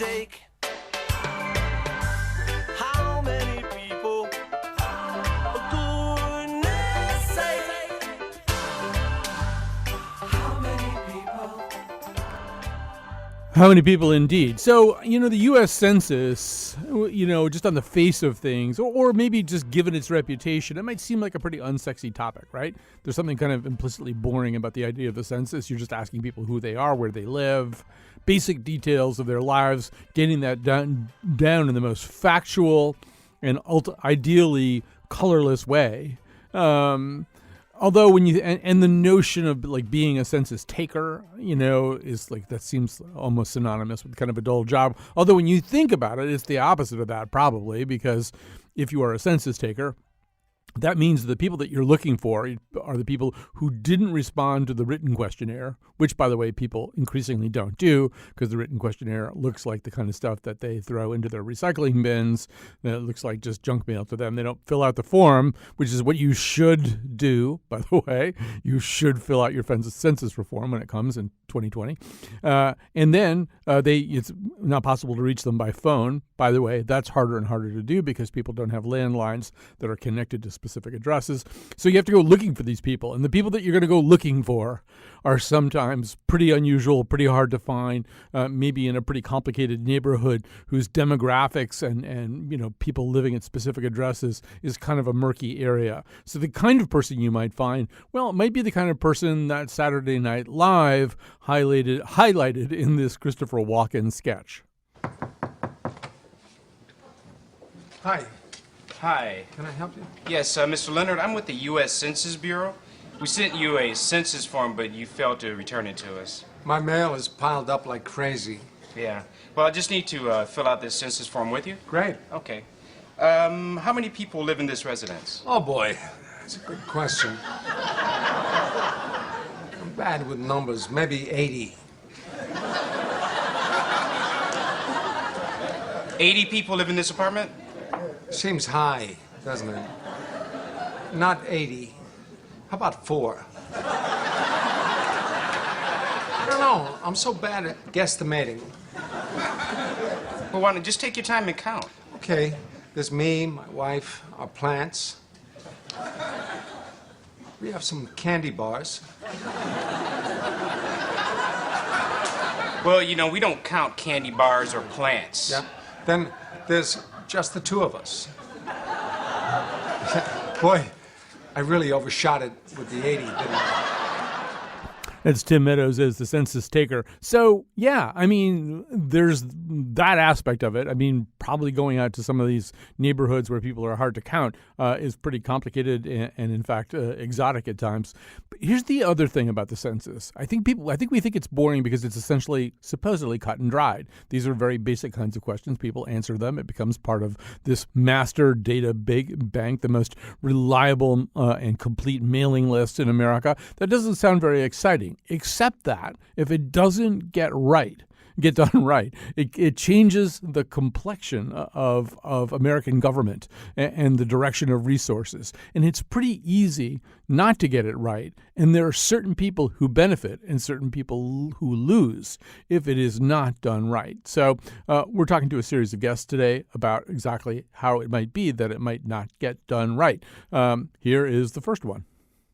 take? How many people? For goodness sake. How many people? How many people indeed? So, the U.S. Census, just on the face of things, or maybe just given its reputation, it might seem like a pretty unsexy topic, right? There's something kind of implicitly boring about the idea of the census. You're just asking people who they are, where they live, basic details of their lives, getting that down in the most factual and ideally colorless way. Although when and the notion of like being a census taker, is like that seems almost synonymous with kind of a dull job. Although when you think about it, it's the opposite of that probably, because if you are a census taker, that means the people that you're looking for are the people who didn't respond to the written questionnaire, which, by the way, people increasingly don't do because the written questionnaire looks like the kind of stuff that they throw into their recycling bins. It looks like just junk mail to them. They don't fill out the form, which is what you should do, by the way. You should fill out your census reform when it comes in 2020. And then it's not possible to reach them by phone. By the way, that's harder and harder to do because people don't have landlines that are connected to specific addresses. So you have to go looking for these people. And the people that you're going to go looking for are sometimes pretty unusual, pretty hard to find, maybe in a pretty complicated neighborhood whose demographics and people living at specific addresses is kind of a murky area. So the kind of person you might find, well, it might be the kind of person that Saturday Night Live highlighted in this Christopher Walken sketch. Hi. Hi. Can I help you? Yes, Mr. Leonard, I'm with the U.S. Census Bureau. We sent you a census form, but you failed to return it to us. My mail is piled up like crazy. Yeah. Well, I just need to fill out this census form with you. Great. Okay. How many people live in this residence? Oh, boy. That's a good question. I'm bad with numbers. Maybe 80. 80 people live in this apartment? Seems high, doesn't it? Not 80. How about 4? I don't know. I'm so bad at guesstimating. Well, why don't you just take your time and count? Okay. There's me, my wife, our plants. We have some candy bars. Well, we don't count candy bars or plants. Yeah. Then there's just the two of us. Boy, I really overshot it with the 80, didn't I? That's Tim Meadows as the census taker. So, yeah, there's that aspect of it. Probably going out to some of these neighborhoods where people are hard to count is pretty complicated and in fact, exotic at times. But here's the other thing about the census. I think we think it's boring because it's essentially supposedly cut and dried. These are very basic kinds of questions. People answer them. It becomes part of this master data big bank, the most reliable and complete mailing list in America. That doesn't sound very exciting. Except that if it doesn't get done right, it changes the complexion of American government and the direction of resources. And it's pretty easy not to get it right. And there are certain people who benefit and certain people who lose if it is not done right. So we're talking to a series of guests today about exactly how it might be that it might not get done right. Here is the first one.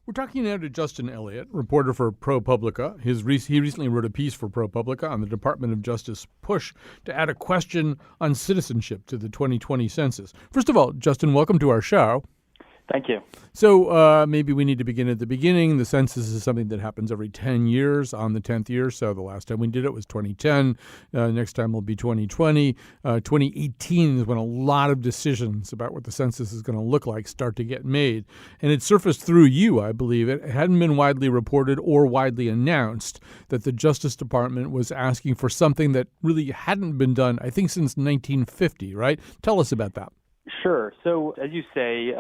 We're talking now to Justin Elliott, reporter for ProPublica. He recently wrote a piece for ProPublica on the Department of Justice push to add a question on citizenship to the 2020 census. First of all, Justin, welcome to our show. Thank you. So maybe we need to begin at the beginning. The census is something that happens every 10 years on the 10th year. So the last time we did it was 2010. Next time will be 2020. 2018 is when a lot of decisions about what the census is going to look like start to get made. And it surfaced through you, I believe. It hadn't been widely reported or widely announced that the Justice Department was asking for something that really hadn't been done, I think, since 1950, right? Tell us about that. Sure. So, as you say,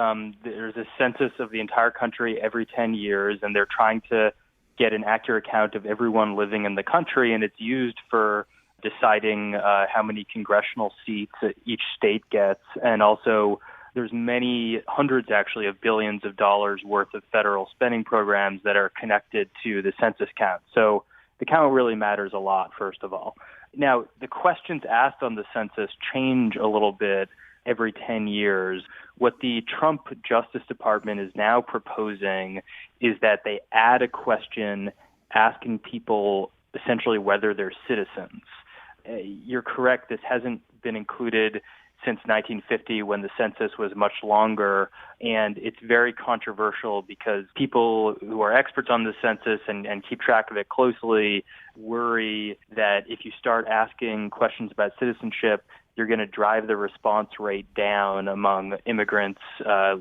there's a census of the entire country every 10 years, and they're trying to get an accurate count of everyone living in the country, and it's used for deciding how many congressional seats each state gets, and also there's many hundreds, actually, of billions of dollars worth of federal spending programs that are connected to the census count. So the count really matters a lot, first of all. Now, the questions asked on the census change a little bit every 10 years. What the Trump Justice Department is now proposing is that they add a question asking people essentially whether they're citizens. You're correct, this hasn't been included since 1950 when the census was much longer, and it's very controversial because people who are experts on the census and keep track of it closely worry that if you start asking questions about citizenship, you're going to drive the response rate down among immigrants,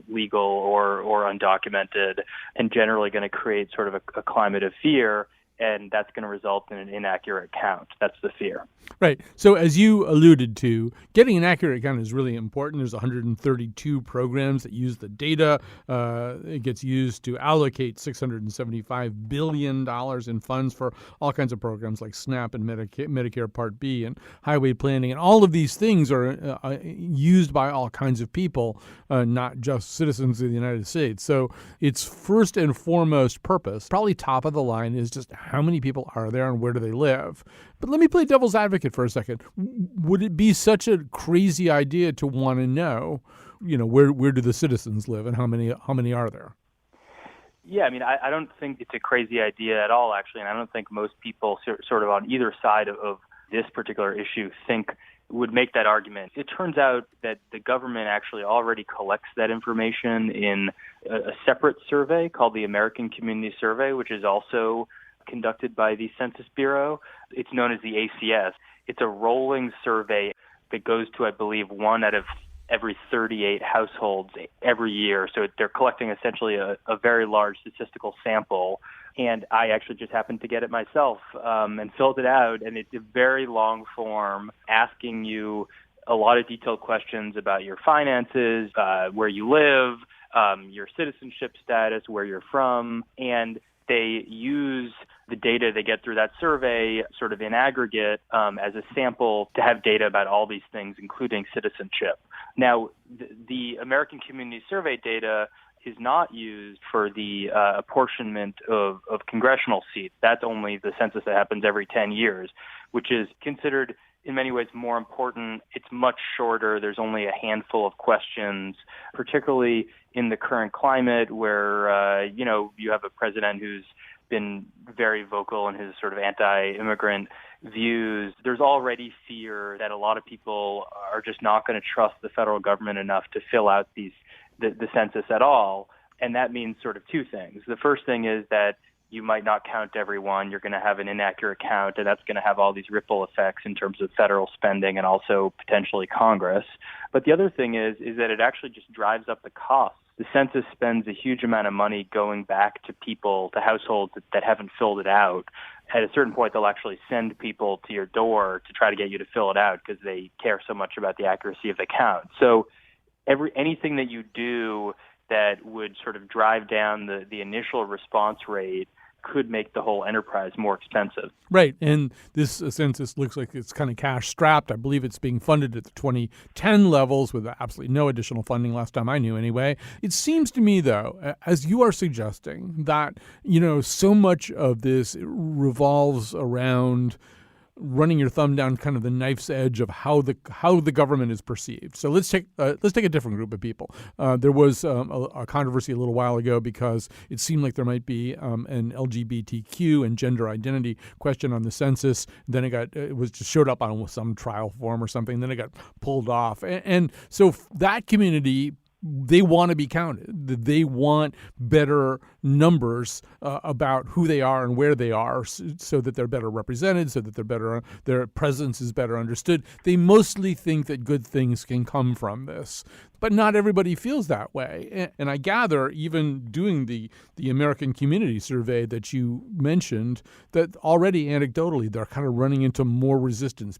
legal or undocumented, and generally going to create sort of a climate of fear. And that's going to result in an inaccurate count. That's the fear. Right. So as you alluded to, getting an accurate count is really important. There's 132 programs that use the data. It gets used to allocate $675 billion in funds for all kinds of programs like SNAP and Medicare Part B and highway planning. And all of these things are used by all kinds of people, not just citizens of the United States. So its first and foremost purpose, probably top of the line, is just how many people are there and where do they live? But let me play devil's advocate for a second. Would it be such a crazy idea to want to know, where do the citizens live and how many are there? Yeah, I mean, I don't think it's a crazy idea at all, actually, and I don't think most people sort of on either side of this particular issue would make that argument. It turns out that the government actually already collects that information in a separate survey called the American Community Survey, which is also conducted by the Census Bureau. It's known as the ACS. It's a rolling survey that goes to, I believe, 1 out of every 38 households every year. So they're collecting essentially a very large statistical sample. And I actually just happened to get it myself and filled it out. And it's a very long form asking you a lot of detailed questions about your finances, where you live, your citizenship status, where you're from, and they use the data they get through that survey sort of in aggregate as a sample to have data about all these things, including citizenship. Now, the American Community Survey data is not used for the apportionment of congressional seats. That's only the census that happens every 10 years, which is considered in many ways more important. It's much shorter. There's only a handful of questions, particularly in the current climate where, you have a president who's been very vocal in his sort of anti-immigrant views. There's already fear that a lot of people are just not going to trust the federal government enough to fill out the census at all. And that means sort of two things. The first thing is that you might not count everyone. You're going to have an inaccurate count, and that's going to have all these ripple effects in terms of federal spending and also potentially Congress. But the other thing is that it actually just drives up the costs. The census spends a huge amount of money going back to people, to households that haven't filled it out. At a certain point, they'll actually send people to your door to try to get you to fill it out because they care so much about the accuracy of the count. So anything that you do that would sort of drive down the initial response rate could make the whole enterprise more expensive. Right. And this census looks like it's kind of cash strapped. I believe it's being funded at the 2010 levels with absolutely no additional funding last time I knew anyway. It seems to me, though, as you are suggesting, that, so much of this revolves around running your thumb down kind of the knife's edge of how the government is perceived. So let's take a different group of people. There was a controversy a little while ago because it seemed like there might be an LGBTQ and gender identity question on the census. Then it was just showed up on some trial form or something. Then it got pulled off, and so that community, they want to be counted. They want better numbers about who they are and where they are so that they're better represented, so that their presence is better understood. They mostly think that good things can come from this. But not everybody feels that way. And I gather, even doing the American Community Survey that you mentioned, that already anecdotally they're kind of running into more resistance.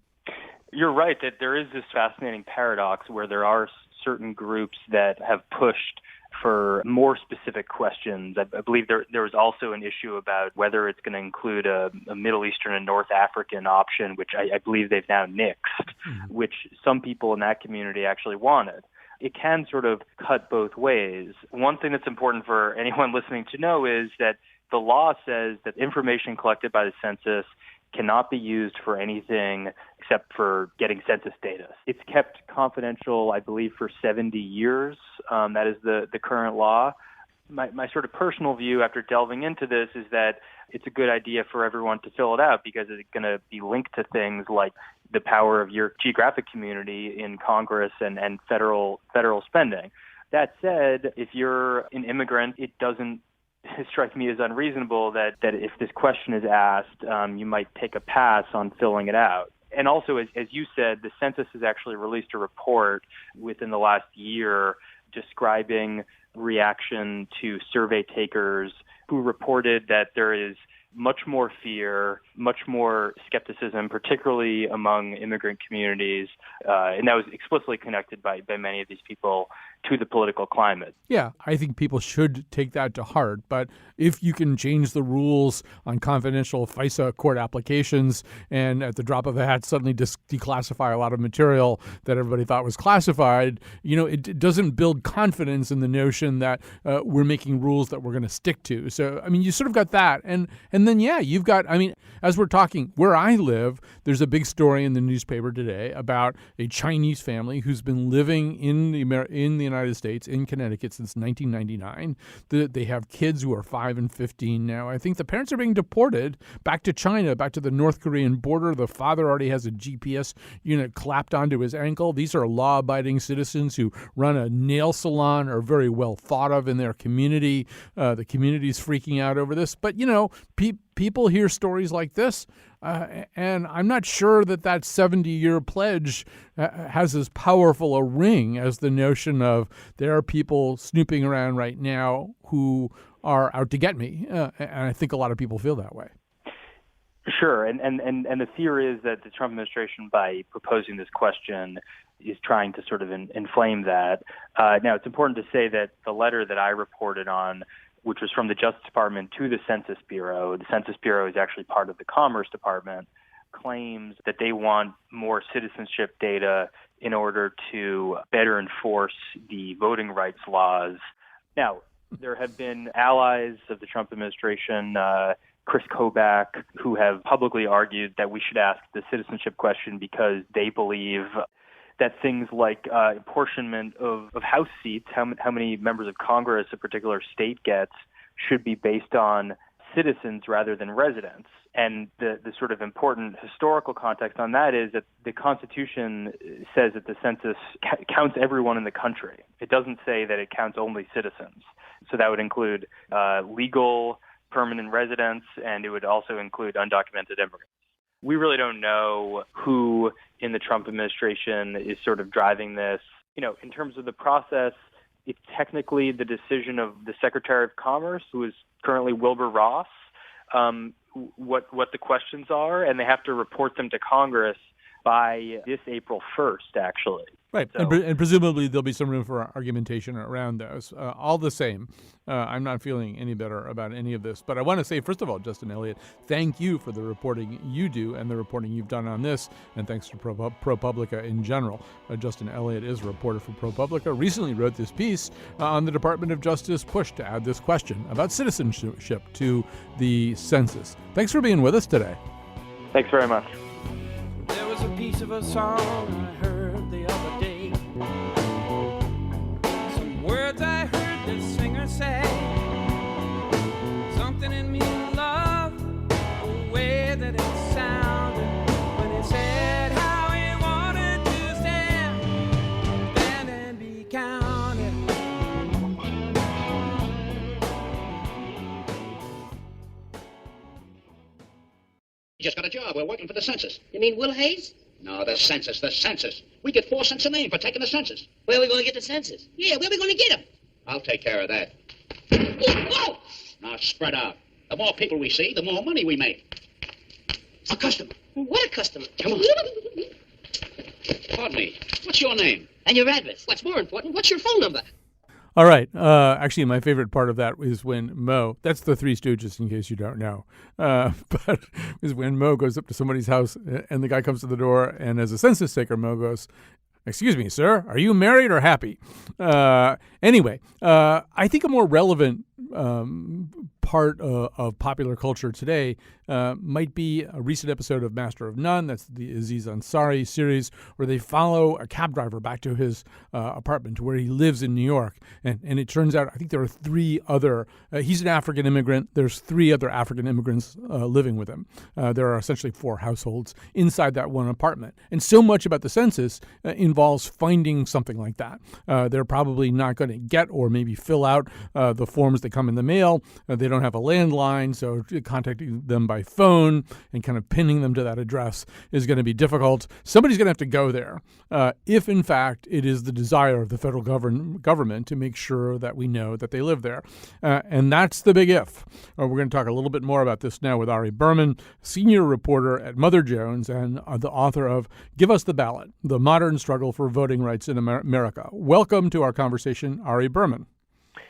You're right that there is this fascinating paradox where there are certain groups that have pushed for more specific questions. I believe there was also an issue about whether it's going to include a Middle Eastern and North African option, which I believe they've now nixed, which some people in that community actually wanted. It can sort of cut both ways. One thing that's important for anyone listening to know is that The law says that information collected by the census cannot be used for anything except for getting census data. It's kept confidential, I believe, for 70 years. That is the current law. My sort of personal view after delving into this is that it's a good idea for everyone to fill it out because it's going to be linked to things like the power of your geographic community in Congress and federal spending. That said, if you're an immigrant, it doesn't strike me as unreasonable that if this question is asked, you might take a pass on filling it out. And also, as you said, the census has actually released a report within the last year describing reaction to survey takers who reported that there is much more fear, much more skepticism, particularly among immigrant communities, and that was explicitly connected by many of these people to the political climate. Yeah, I think people should take that to heart. But if you can change the rules on confidential FISA court applications and at the drop of a hat suddenly declassify a lot of material that everybody thought was classified, it doesn't build confidence in the notion that we're making rules that we're going to stick to. So, you sort of got that. And then, yeah, you've got, as we're talking, where I live, there's a big story in the newspaper today about a Chinese family who's been living in the United States, in Connecticut, since 1999. They have kids who are 5 and 15 now. I think the parents are being deported back to China, back to the North Korean border. The father already has a GPS unit clapped onto his ankle. These are law-abiding citizens who run a nail salon, are very well thought of in their community. The community's freaking out over this. But, people hear stories like this, and I'm not sure that 70-year pledge has as powerful a ring as the notion of there are people snooping around right now who are out to get me. And I think a lot of people feel that way. Sure, and the fear is that the Trump administration, by proposing this question, is trying to sort of inflame that. Now, it's important to say that the letter that I reported on, which was from the Justice Department to the Census Bureau. The Census Bureau is actually part of the Commerce Department, claims that they want more citizenship data in order to better enforce the voting rights laws. Now, there have been allies of the Trump administration, Chris Kobach, who have publicly argued that we should ask the citizenship question because they believe that things like apportionment of House seats, how many members of Congress a particular state gets, should be based on citizens rather than residents. And the sort of important historical context on that is that the Constitution says that the census counts everyone in the country. It doesn't say that it counts only citizens. So that would include legal permanent residents, and it would also include undocumented immigrants. We really don't know who in the Trump administration is sort of driving this. In terms of the process, it's technically the decision of the Secretary of Commerce, who is currently Wilbur Ross, what the questions are, and they have to report them to Congress by this April 1st, actually. Right, So, and presumably there'll be some room for argumentation around those. All the same, I'm not feeling any better about any of this. But I want to say, first of all, Justin Elliott, thank you for the reporting you do and the reporting you've done on this, and thanks to ProPublica in general. Justin Elliott is a reporter for ProPublica, recently wrote this piece on the Department of Justice push to add this question about citizenship to the census. Thanks for being with us today. thanks very much. There was a piece of a song I heard the other day. Some words I heard the singer say. Something in me loved the way that it sounded when he said how he wanted to stand and be counted. Just got a job. We're working for the census. You mean Will Hayes? No, the census, the census. We get 4 cents a name for taking the census. Where are we going to get the census? Yeah, where are we going to get him? I'll take care of that. Whoa! Now spread out. The more people we see, the more money we make. A customer. What a customer. Come on. Pardon me. What's your name? And your address. What's more important, what's your phone number? All right. Actually, my favorite part of that is when Mo, that's the Three Stooges in case you don't know, but is when Mo goes up to somebody's house and the guy comes to the door, and as a census taker, Mo goes, "Excuse me, sir, are you married or happy?" Anyway, I think a more relevant part of popular culture today might be a recent episode of Master of None. That's the Aziz Ansari series, where they follow a cab driver back to his apartment, to where he lives in New York. And it turns out, I think there are three other, he's an African immigrant. There's three other African immigrants living with him. There are essentially four households inside that one apartment. And so much about the census involves finding something like that. They're probably not going to get or maybe fill out the forms that come in the mail. They don't have a landline, so contacting them by phone and kind of pinning them to that address is going to be difficult. Somebody's going to have to go there if, in fact, it is the desire of the federal government to make sure that we know that they live there. And that's the big if. We're going to talk a little bit more about this now with Ari Berman, senior reporter at Mother Jones and the author of Give Us the Ballot, The Modern Struggle for Voting Rights in America. Welcome to our conversation, Ari Berman.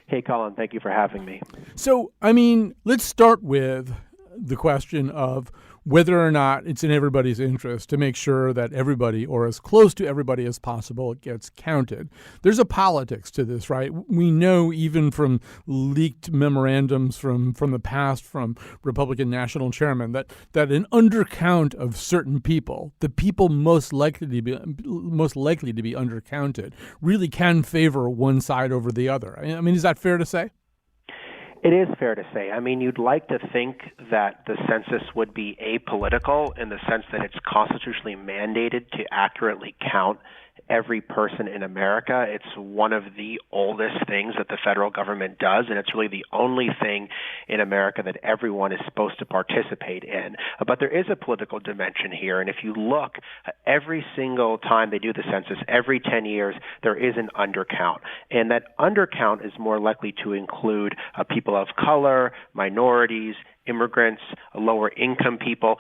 Hey, Colin, thank you for having me. So, let's start with the question of whether or not it's in everybody's interest to make sure that everybody, or as close to everybody as possible, gets counted. There's a politics to this, right? We know even from leaked memorandums from the past from Republican national chairmen that an undercount of certain people, the people most likely to be undercounted, really can favor one side over the other. Is that fair to say? It is fair to say. You'd like to think that the census would be apolitical in the sense that it's constitutionally mandated to accurately count every person in America. It's one of the oldest things that the federal government does, and it's really the only thing in America that everyone is supposed to participate in. But there is a political dimension here, and if you look, every single time they do the census, every 10 years, there is an undercount. And that undercount is more likely to include people of color, minorities, immigrants, lower income people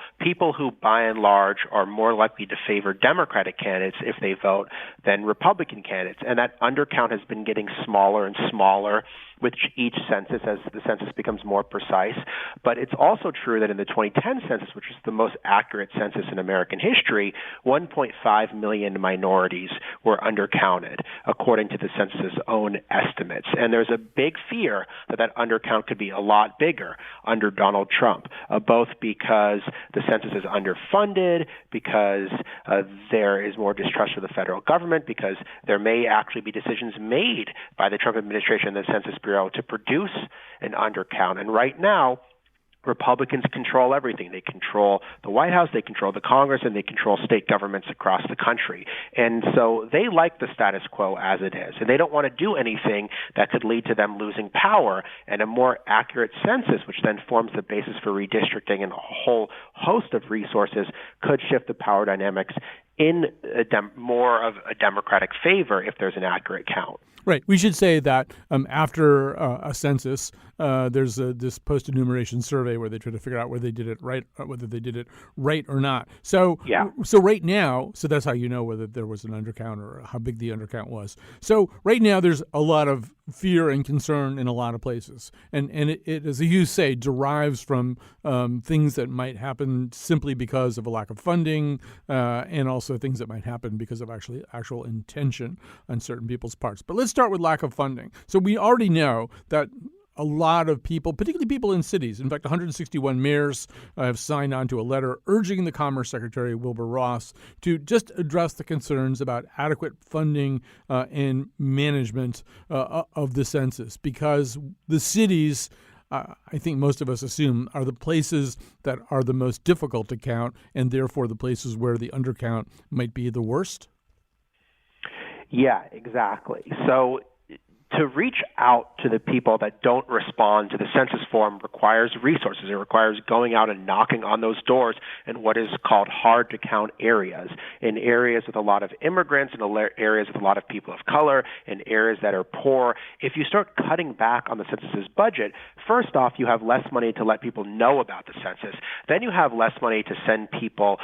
who by and large are more likely to favor Democratic candidates if they vote than Republican candidates. And that undercount has been getting smaller and smaller with each census as the census becomes more precise. But it's also true that in the 2010 census, which is the most accurate census in American history, 1.5 million minorities were undercounted, according to the census's own estimates. And there's a big fear that that undercount could be a lot bigger under Donald Trump, both because the census is underfunded, because there is more distrust for the federal government, because there may actually be decisions made by the Trump administration and the Census Bureau to produce an undercount. And right now, Republicans control everything. They control the White House, they control the Congress, and they control state governments across the country. And so they like the status quo as it is. And they don't want to do anything that could lead to them losing power. And a more accurate census, which then forms the basis for redistricting and a whole host of resources, could shift the power dynamics in more of a Democratic favor if there's an accurate count. Right. We should say that after a census, there's this post-enumeration survey where they try to figure out whether they did it right or not. So right now, so that's how you know whether there was an undercount or how big the undercount was. So right now, there's a lot of fear and concern in a lot of places, and it as you say, derives from things that might happen simply because of a lack of funding, and also things that might happen because of actual intention on certain people's parts. But let's start with lack of funding. So we already know that a lot of people, particularly people in cities, in fact, 161 mayors have signed on to a letter urging the Commerce Secretary, Wilbur Ross, to just address the concerns about adequate funding and management of the census, because the cities, I think most of us assume, are the places that are the most difficult to count, and therefore the places where the undercount might be the worst? Yeah, exactly. So to reach out to the people that don't respond to the census form requires resources. It requires going out and knocking on those doors in what is called hard-to-count areas, in areas with a lot of immigrants, in areas with a lot of people of color, in areas that are poor. If you start cutting back on the census's budget, first off, you have less money to let people know about the census. Then you have less money to send people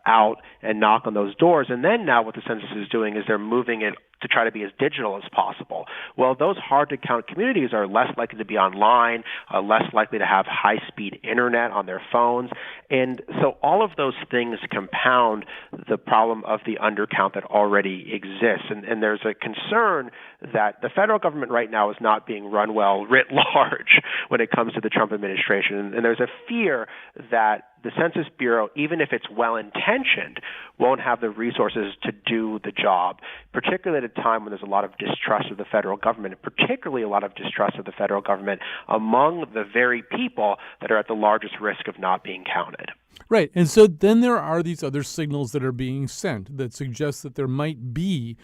out and knock on those doors. And then now what the census is doing is they're moving it to try to be as digital as possible. Well, those hard-to-count communities are less likely to be online, less likely to have high-speed internet on their phones. And so all of those things compound the problem of the undercount that already exists. And there's a concern that the federal government right now is not being run well writ large when it comes to the Trump administration. And there's a fear that the Census Bureau, even if it's well-intentioned, won't have the resources to do the job, particularly at a time when there's a lot of distrust of the federal government, and particularly a lot of distrust of the federal government among the very people that are at the largest risk of not being counted. Right. And so then there are these other signals that are being sent that suggest that there might be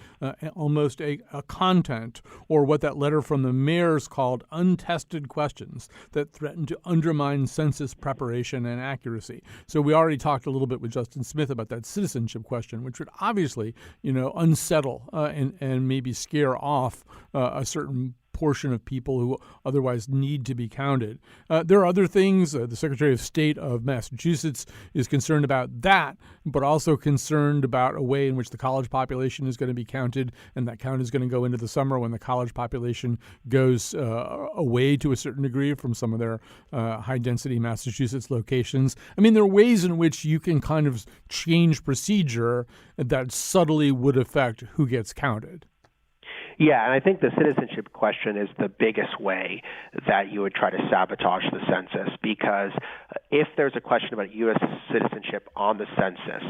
almost a content, or what that letter from the mayors called untested questions that threaten to undermine census preparation and accuracy. So we already talked a little bit with Justin Smith about that citizenship question, which would obviously, unsettle and maybe scare off a certain portion of people who otherwise need to be counted. There are other things. The Secretary of State of Massachusetts is concerned about that, but also concerned about a way in which the college population is going to be counted, and that count is going to go into the summer when the college population goes away to a certain degree from some of their high-density Massachusetts locations. I mean, there are ways in which you can kind of change procedure that subtly would affect who gets counted. Yeah, and I think the citizenship question is the biggest way that you would try to sabotage the census, because if there's a question about U.S. citizenship on the census,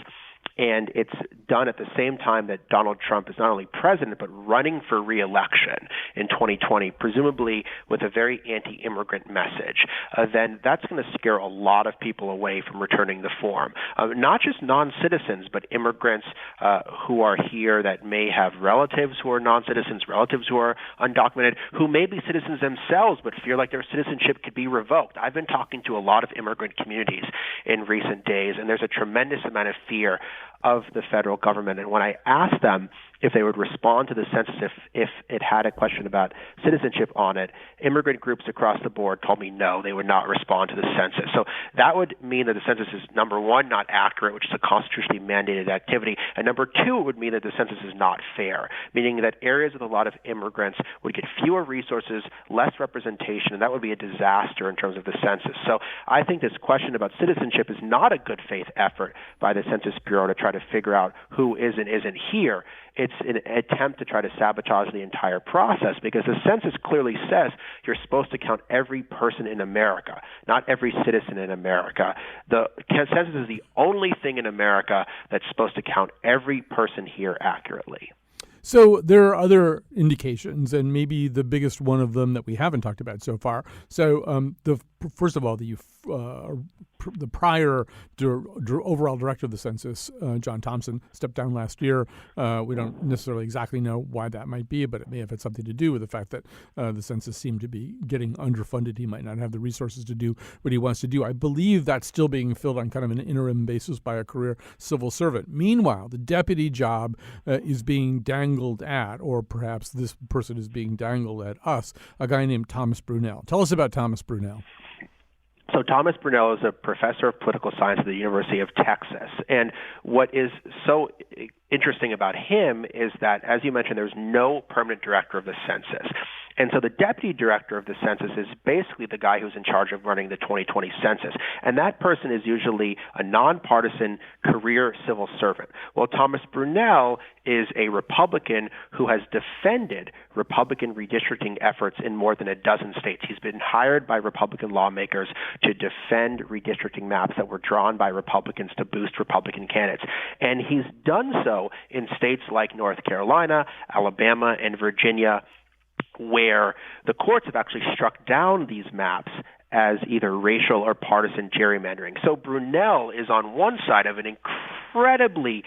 and it's done at the same time that Donald Trump is not only president, but running for re-election in 2020, presumably with a very anti-immigrant message, then that's going to scare a lot of people away from returning the form. Not just non-citizens, but immigrants who are here that may have relatives who are non-citizens, relatives who are undocumented, who may be citizens themselves but fear like their citizenship could be revoked. I've been talking to a lot of immigrant communities in recent days, and there's a tremendous amount of fear of the federal government. And when I asked them if they would respond to the census if it had a question about citizenship on it, immigrant groups across the board told me no, they would not respond to the census. So that would mean that the census is, number one, not accurate, which is a constitutionally mandated activity, and number two, it would mean that the census is not fair, meaning that areas with a lot of immigrants would get fewer resources, less representation, and that would be a disaster in terms of the census. So I think this question about citizenship is not a good faith effort by the Census Bureau to try to figure out who is and isn't here. It's an attempt to try to sabotage the entire process, because the census clearly says you're supposed to count every person in America, not every citizen in America. The census is the only thing in America that's supposed to count every person here accurately. So there are other indications, and maybe the biggest one of them that we haven't talked about so far. So first of all, the prior overall director of the census, John Thompson, stepped down last year. We don't necessarily exactly know why that might be, but it may have had something to do with the fact that the census seemed to be getting underfunded. He might not have the resources to do what he wants to do. I believe that's still being filled on kind of an interim basis by a career civil servant. Meanwhile, the deputy job is being dangled at, or perhaps this person is being dangled at us, a guy named Thomas Brunel. Tell us about Thomas Brunel. So Thomas Brunel is a professor of political science at the University of Texas. And what is so interesting about him is that, as you mentioned, there's no permanent director of the census. And so the deputy director of the census is basically the guy who's in charge of running the 2020 census. And that person is usually a nonpartisan career civil servant. Well, Thomas Brunel is a Republican who has defended Republican redistricting efforts in more than a dozen states. He's been hired by Republican lawmakers to defend redistricting maps that were drawn by Republicans to boost Republican candidates. And he's done so in states like North Carolina, Alabama, and Virginia, where the courts have actually struck down these maps as either racial or partisan gerrymandering. So Brunel is on one side of an incredibly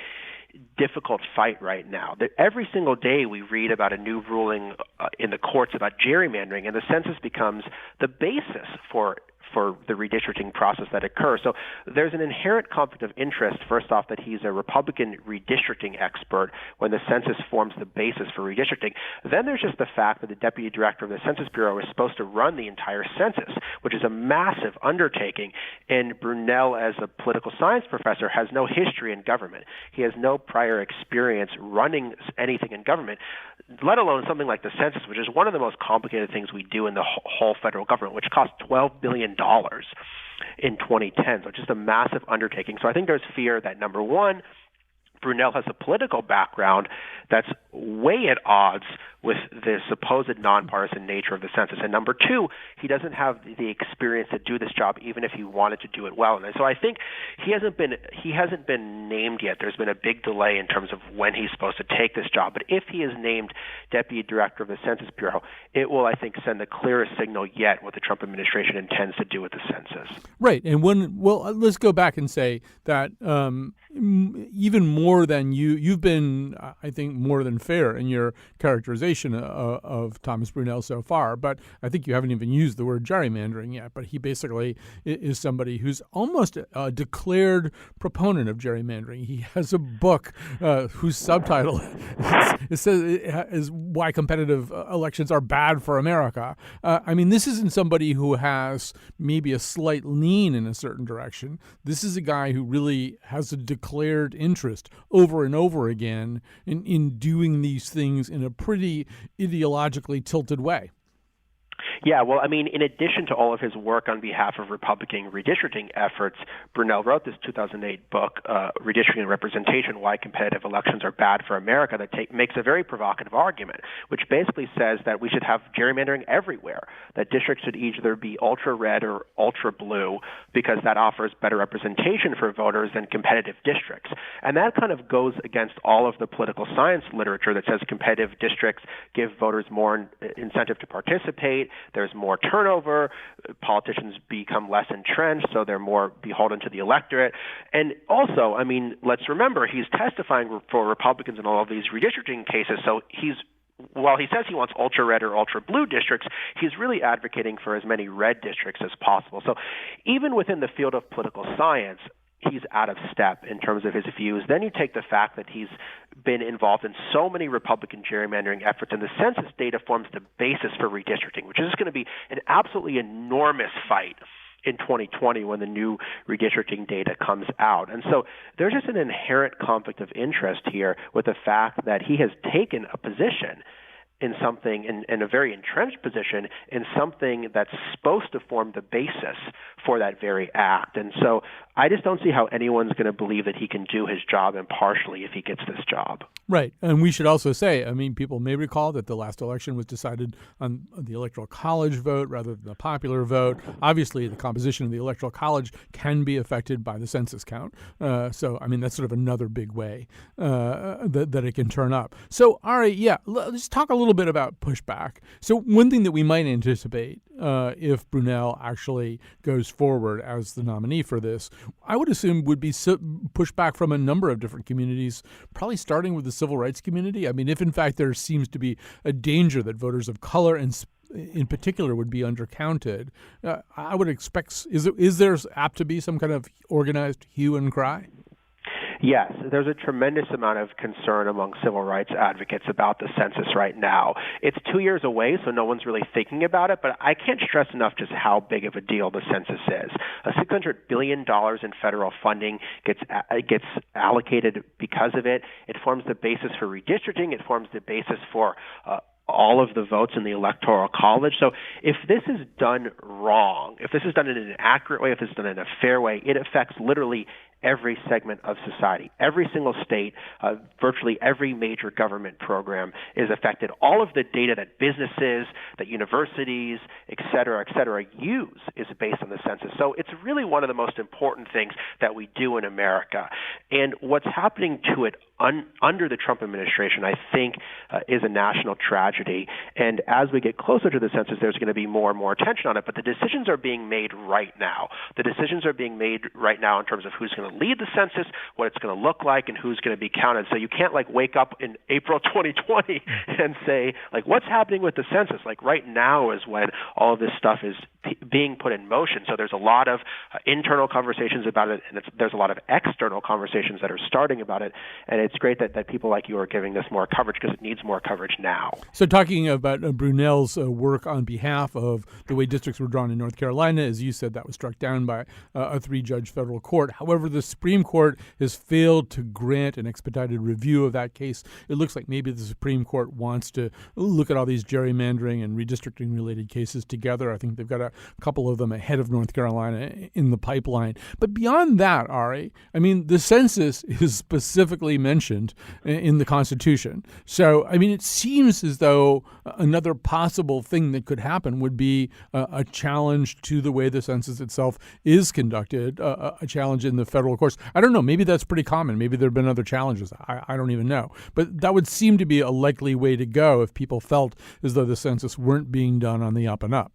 difficult fight right now. Every single day we read about a new ruling in the courts about gerrymandering, and the census becomes the basis for for the redistricting process that occurs. So there's an inherent conflict of interest, first off, that he's a Republican redistricting expert when the census forms the basis for redistricting. Then there's just the fact that the deputy director of the Census Bureau is supposed to run the entire census, which is a massive undertaking. And Brunel, as a political science professor, has no history in government. He has no prior experience running anything in government, let alone something like the census, which is one of the most complicated things we do in the whole federal government, which costs $12 billion in 2010. So just a massive undertaking. So I think there's fear that, number one, Brunel has a political background that's way at odds with the supposed nonpartisan nature of the census. And number two, he doesn't have the experience to do this job, even if he wanted to do it well. And so I think he hasn't been named yet. There's been a big delay in terms of when he's supposed to take this job. But if he is named deputy director of the Census Bureau, it will, I think, send the clearest signal yet what the Trump administration intends to do with the census. Right. And let's go back and say that even more than you've been, I think, more than fair in your characterization of Thomas Brunel so far. But I think you haven't even used the word gerrymandering yet. But he basically is somebody who's almost a declared proponent of gerrymandering. He has a book whose subtitle is Why Competitive Elections Are Bad for America. I mean, this isn't somebody who has maybe a slight lean in a certain direction. This is a guy who really has a declared interest over and over again in doing these things in a pretty ideologically tilted way. Yeah, well, I mean, in addition to all of his work on behalf of Republican redistricting efforts, Brunel wrote this 2008 book, Redistricting and Representation, Why Competitive Elections Are Bad for America, that makes a very provocative argument, which basically says that we should have gerrymandering everywhere, that districts should either be ultra-red or ultra-blue because that offers better representation for voters than competitive districts. And that kind of goes against all of the political science literature that says competitive districts give voters more incentive to participate. There's more turnover. Politicians become less entrenched, so they're more beholden to the electorate. And also, I mean, let's remember, he's testifying for Republicans in all of these redistricting cases, so while he says he wants ultra-red or ultra-blue districts, he's really advocating for as many red districts as possible. So even within the field of political science, he's out of step in terms of his views. Then you take the fact that he's been involved in so many Republican gerrymandering efforts, and the census data forms the basis for redistricting, which is going to be an absolutely enormous fight in 2020 when the new redistricting data comes out. And so there's just an inherent conflict of interest here with the fact that he has taken a position in something, in a very entrenched position, in something that's supposed to form the basis for that very act. And so I just don't see how anyone's going to believe that he can do his job impartially if he gets this job. Right. And we should also say, I mean, people may recall that the last election was decided on the Electoral College vote rather than the popular vote. Obviously, the composition of the Electoral College can be affected by the census count. So, I mean, that's sort of another big way that it can turn up. So, all right, yeah, let's talk a little bit about pushback. So one thing that we might anticipate if Brunel actually goes forward as the nominee for this, I would assume would be pushback from a number of different communities, probably starting with the civil rights community. I mean, if in fact there seems to be a danger that voters of color and in particular would be undercounted, I would expect, is there apt to be some kind of organized hue and cry? Yes, there's a tremendous amount of concern among civil rights advocates about the census right now. It's 2 years away, so no one's really thinking about it, but I can't stress enough just how big of a deal the census is. $600 billion in federal funding gets allocated because of it. It forms the basis for redistricting. It forms the basis for all of the votes in the Electoral College. So if this is done wrong, if this is done in an accurate way, if this is done in a fair way, it affects literally every segment of society. Every single state, virtually every major government program is affected. All of the data that businesses, that universities, et cetera, use is based on the census. So it's really one of the most important things that we do in America. And what's happening to it under the Trump administration, I think, is a national tragedy. And as we get closer to the census, there's going to be more and more attention on it. But the decisions are being made right now. The decisions are being made right now in terms of who's going to lead the census, what it's going to look like, and who's going to be counted. So you can't wake up in April 2020 and say, what's happening with the census? Right now is when all of this stuff is being put in motion. So there's a lot of internal conversations about it, and there's a lot of external conversations that are starting about it. And it's great that people like you are giving this more coverage because it needs more coverage now. So talking about Brunel's work on behalf of the way districts were drawn in North Carolina, as you said, that was struck down by a 3-judge federal court. However, the Supreme Court has failed to grant an expedited review of that case. It looks like maybe the Supreme Court wants to look at all these gerrymandering and redistricting related cases together. I think they've got a couple of them ahead of North Carolina in the pipeline. But beyond that, Ari, I mean, the census is specifically mentioned in the Constitution. So, I mean, it seems as though another possible thing that could happen would be a challenge to the way the census itself is conducted, a challenge in the federal courts. I don't know. Maybe that's pretty common. Maybe there have been other challenges. I don't even know. But that would seem to be a likely way to go if people felt as though the census weren't being done on the up and up.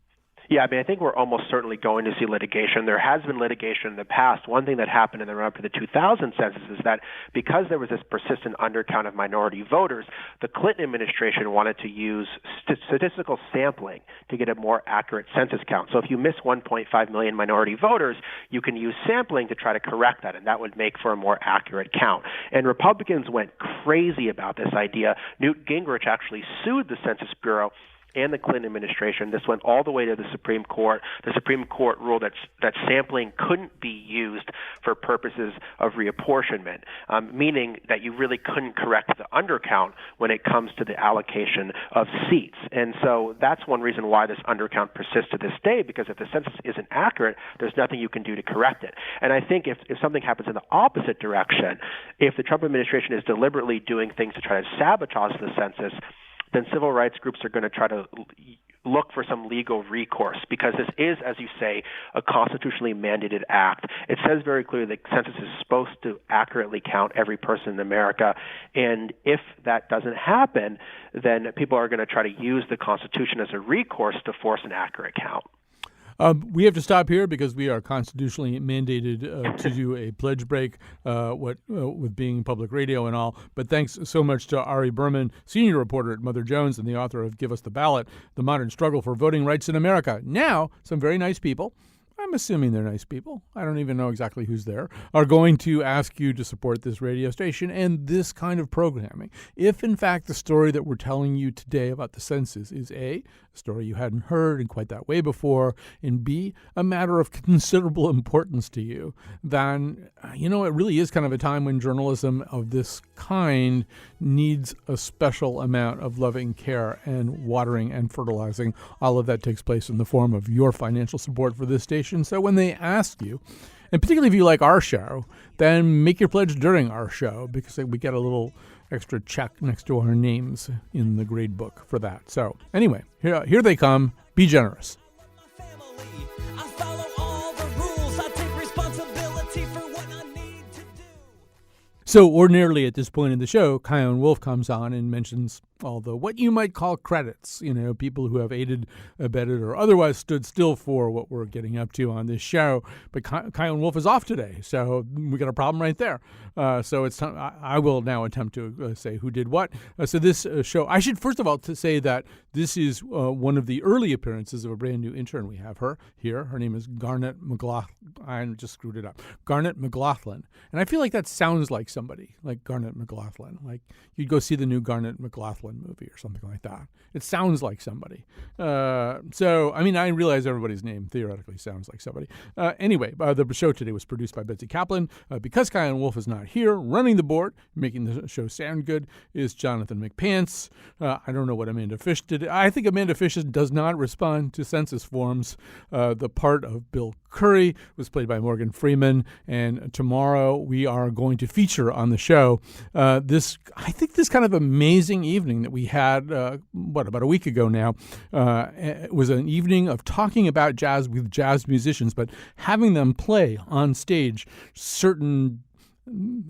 Yeah, I mean, I think we're almost certainly going to see litigation. There has been litigation in the past. One thing that happened in the run-up to the 2000 census is that because there was this persistent undercount of minority voters, the Clinton administration wanted to use statistical sampling to get a more accurate census count. So if you miss 1.5 million minority voters, you can use sampling to try to correct that, and that would make for a more accurate count. And Republicans went crazy about this idea. Newt Gingrich actually sued the Census Bureau and the Clinton administration. This went all the way to the Supreme Court. The Supreme Court ruled that sampling couldn't be used for purposes of reapportionment, meaning that you really couldn't correct the undercount when it comes to the allocation of seats. And so that's one reason why this undercount persists to this day, because if the census isn't accurate, there's nothing you can do to correct it. And I think if something happens in the opposite direction, if the Trump administration is deliberately doing things to try to sabotage the census, then civil rights groups are going to try to look for some legal recourse, because this is, as you say, a constitutionally mandated act. It says very clearly the census is supposed to accurately count every person in America, and if that doesn't happen, then people are going to try to use the Constitution as a recourse to force an accurate count. We have to stop here because we are constitutionally mandated to do a pledge break with being public radio and all. But thanks so much to Ari Berman, senior reporter at Mother Jones and the author of Give Us the Ballot, The Modern Struggle for Voting Rights in America. Now, some very nice people, I'm assuming they're nice people, I don't even know exactly who's there, are going to ask you to support this radio station and this kind of programming. If, in fact, the story that we're telling you today about the census is A, a story you hadn't heard in quite that way before, and B, a matter of considerable importance to you, then, it really is kind of a time when journalism of this kind needs a special amount of loving care and watering and fertilizing. All of that takes place in the form of your financial support for this station. So when they ask you, and particularly if you like our show, then make your pledge during our show, because we get a little extra check next to our names in the grade book for that. So anyway, here they come. Be generous. So ordinarily at this point in the show, Chion Wolf comes on and mentions all the what you might call credits, people who have aided, abetted, or otherwise stood still for what we're getting up to on this show. But Chion Wolf is off today, so we got a problem right there. So it's time. I will now attempt to say who did what. So this show, I should first of all to say that this is one of the early appearances of a brand new intern. We have her here. Her name is Garnet McLaughlin. I just screwed it up. Garnet McLaughlin. And I feel like that sounds like somebody, like Garnet McLaughlin. Like you'd go see the new Garnet McLaughlin movie or something like that. It sounds like somebody. I realize everybody's name theoretically sounds like somebody. Anyway, the show today was produced by Betsy Kaplan. Because Chion Wolf is not here, running the board, making the show sound good, is Jonathan McPants. I don't know what Amanda Fish did. I think Amanda Fish does not respond to census forms. The part of Bill Curry was played by Morgan Freeman, and tomorrow we are going to feature on the show this kind of amazing evening that we had, about a week ago now. It was an evening of talking about jazz with jazz musicians, but having them play on stage certain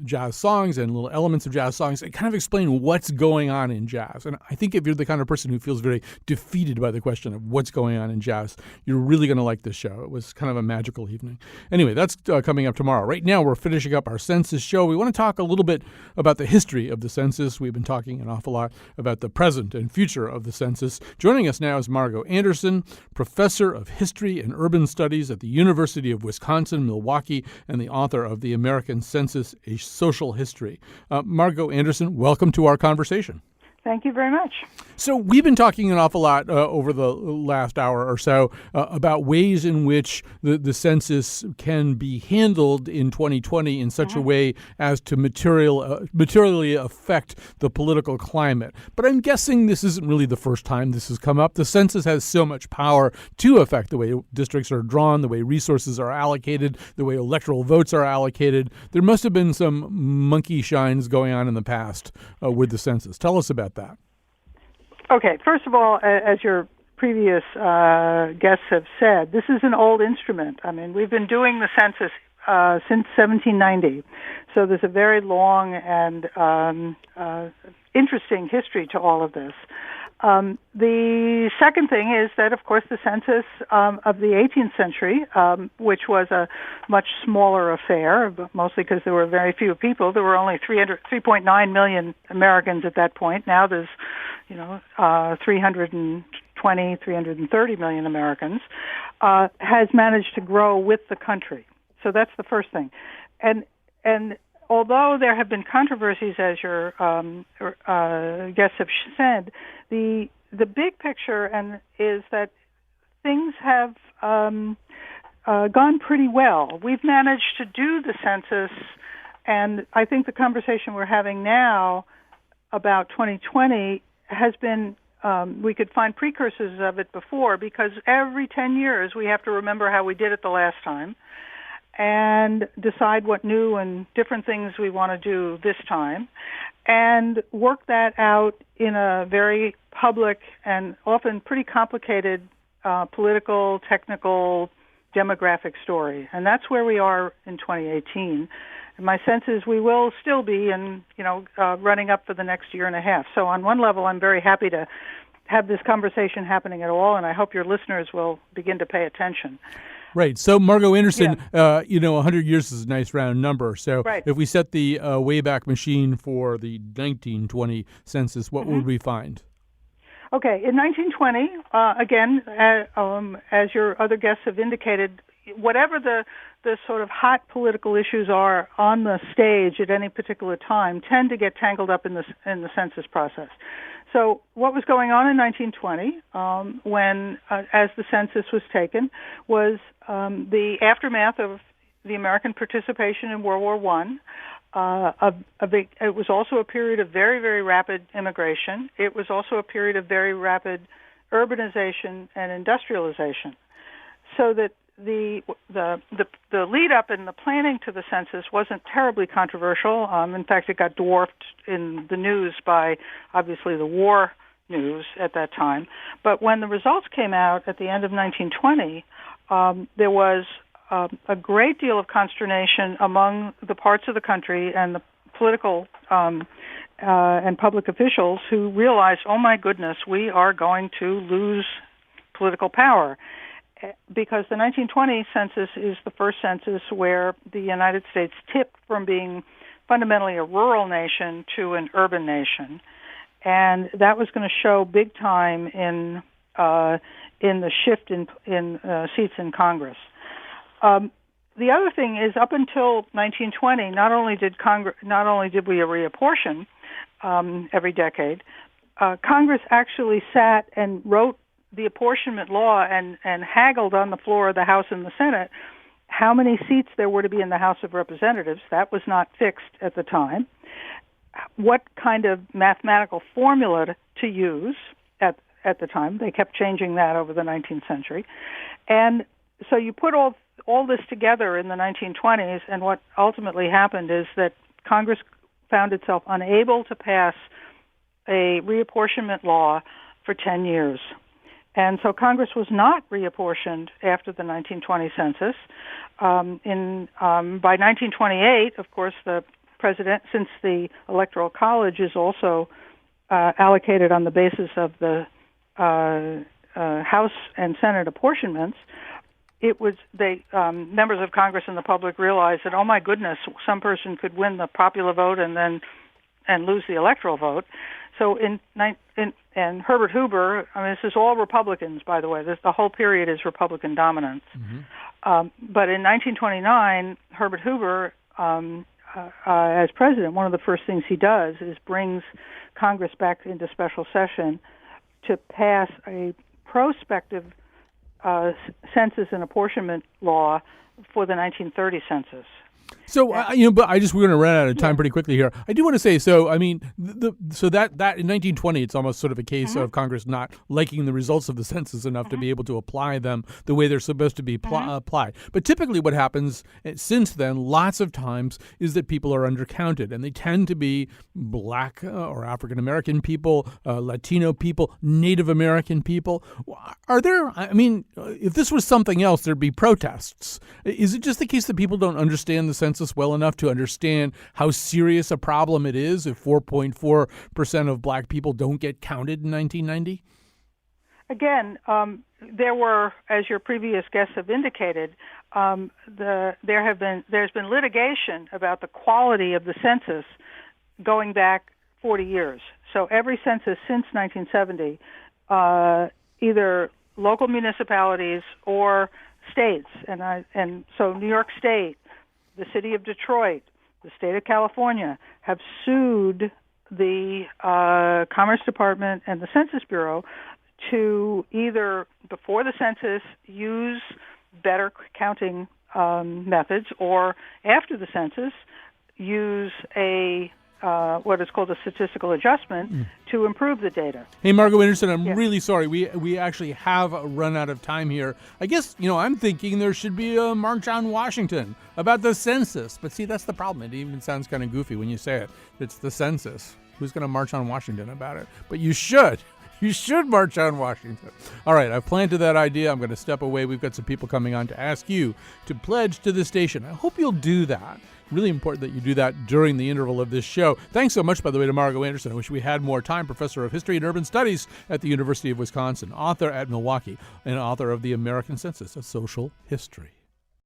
jazz songs and little elements of jazz songs and kind of explain what's going on in jazz. And I think if you're the kind of person who feels very defeated by the question of what's going on in jazz, you're really going to like this show. It was kind of a magical evening. Anyway, that's coming up tomorrow. Right now, we're finishing up our census show. We want to talk a little bit about the history of the census. We've been talking an awful lot about the present and future of the census. Joining us now is Margot Anderson, professor of history and urban studies at the University of Wisconsin-Milwaukee and the author of The American Census, A Social History. Margot Anderson, welcome to our conversation. Thank you very much. So we've been talking an awful lot over the last hour or so about ways in which the census can be handled in 2020 in such a way as to materially affect the political climate. But I'm guessing this isn't really the first time this has come up. The census has so much power to affect the way districts are drawn, the way resources are allocated, the way electoral votes are allocated. There must have been some monkey shines going on in the past with the census. Tell us about that. Okay, first of all, as your previous guests have said, this is an old instrument. I mean, we've been doing the census since 1790, so there's a very long and interesting history to all of this. The second thing is that, of course, the census of the 18th century, which was a much smaller affair, but mostly because there were very few people. There were only 3.9 million Americans at that point. Now there's, 330 million Americans, has managed to grow with the country. So that's the first thing. And although there have been controversies, as your guests have said, the big picture is that things have gone pretty well. We've managed to do the census, and I think the conversation we're having now about 2020 has been, we could find precursors of it before, because every 10 years we have to remember how we did it the last time and decide what new and different things we want to do this time, and work that out in a very public and often pretty complicated political, technical, demographic story. And that's where we are in 2018. And my sense is we will still be running up for the next year and a half. So on one level, I'm very happy to have this conversation happening at all, and I hope your listeners will begin to pay attention. Right. So, Margot Anderson, 100 years is a nice round number. So if we set the Wayback Machine for the 1920 census, what would we find? Okay. In 1920, again, as your other guests have indicated, whatever the sort of hot political issues are on the stage at any particular time tend to get tangled up in the census process. So what was going on in 1920 when, as the census was taken, was the aftermath of the American participation in World War I. It was also a period of very, very rapid immigration. It was also a period of very rapid urbanization and industrialization. So that the lead up and the planning to the census wasn't terribly controversial. In fact, it got dwarfed in the news by obviously the war news at that time. But when the results came out at the end of 1920, there was a great deal of consternation among the parts of the country and the political and public officials who realized, oh my goodness, we are going to lose political power. Because the 1920 census is the first census where the United States tipped from being fundamentally a rural nation to an urban nation, and that was going to show big time in the shift in seats in Congress. The other thing is, up until 1920, not only did we reapportion every decade, Congress actually sat and wrote the apportionment law and haggled on the floor of the House and the Senate how many seats there were to be in the House of Representatives. That was not fixed at the time. What kind of mathematical formula to use at the time. They kept changing that over the 19th century. And so you put all this together in the 1920s, and what ultimately happened is that Congress found itself unable to pass a reapportionment law for 10 years. And so Congress was not reapportioned after the 1920 census. By 1928, of course, the president, since the Electoral College is also allocated on the basis of the House and Senate apportionments, members of Congress and the public realized that, oh my goodness, some person could win the popular vote and lose the electoral vote. So and Herbert Hoover, I mean, this is all Republicans, by the way. The whole period is Republican dominance. Mm-hmm. But in 1929, Herbert Hoover, as president, one of the first things he does is brings Congress back into special session to pass a prospective census and apportionment law for the 1930 census. So, but we're going to run out of time pretty quickly here. I do want to say, so, I mean, so that in 1920, it's almost sort of a case of Congress not liking the results of the census enough to be able to apply them the way they're supposed to be applied. But typically what happens since then, lots of times, is that people are undercounted, and they tend to be Black or African-American people, Latino people, Native American people. Are there, I mean, if this was something else, there'd be protests. Is it just the case that people don't understand the census well enough to understand how serious a problem it is if 4.4% of Black people don't get counted in 1990? Again, there were, as your previous guests have indicated, there's been litigation about the quality of the census going back 40 years. So every census since 1970, either local municipalities or states, and so New York State, the city of Detroit, the state of California have sued the Commerce Department and the Census Bureau to either, before the census, use better counting methods, or after the census, use what is called a statistical adjustment to improve the data. Hey, Margot Anderson, I'm really sorry. We actually have run out of time here. I guess, I'm thinking there should be a march on Washington about the census. But see, that's the problem. It even sounds kind of goofy when you say it. It's the census. Who's going to march on Washington about it? But you should. You should march on Washington. All right, I've planted that idea. I'm going to step away. We've got some people coming on to ask you to pledge to the station. I hope you'll do that. Really important that you do that during the interval of this show. Thanks so much, by the way, to Margot Anderson. I wish we had more time. Professor of History and Urban Studies at the University of Wisconsin, author at Milwaukee, and author of The American Census, A Social History.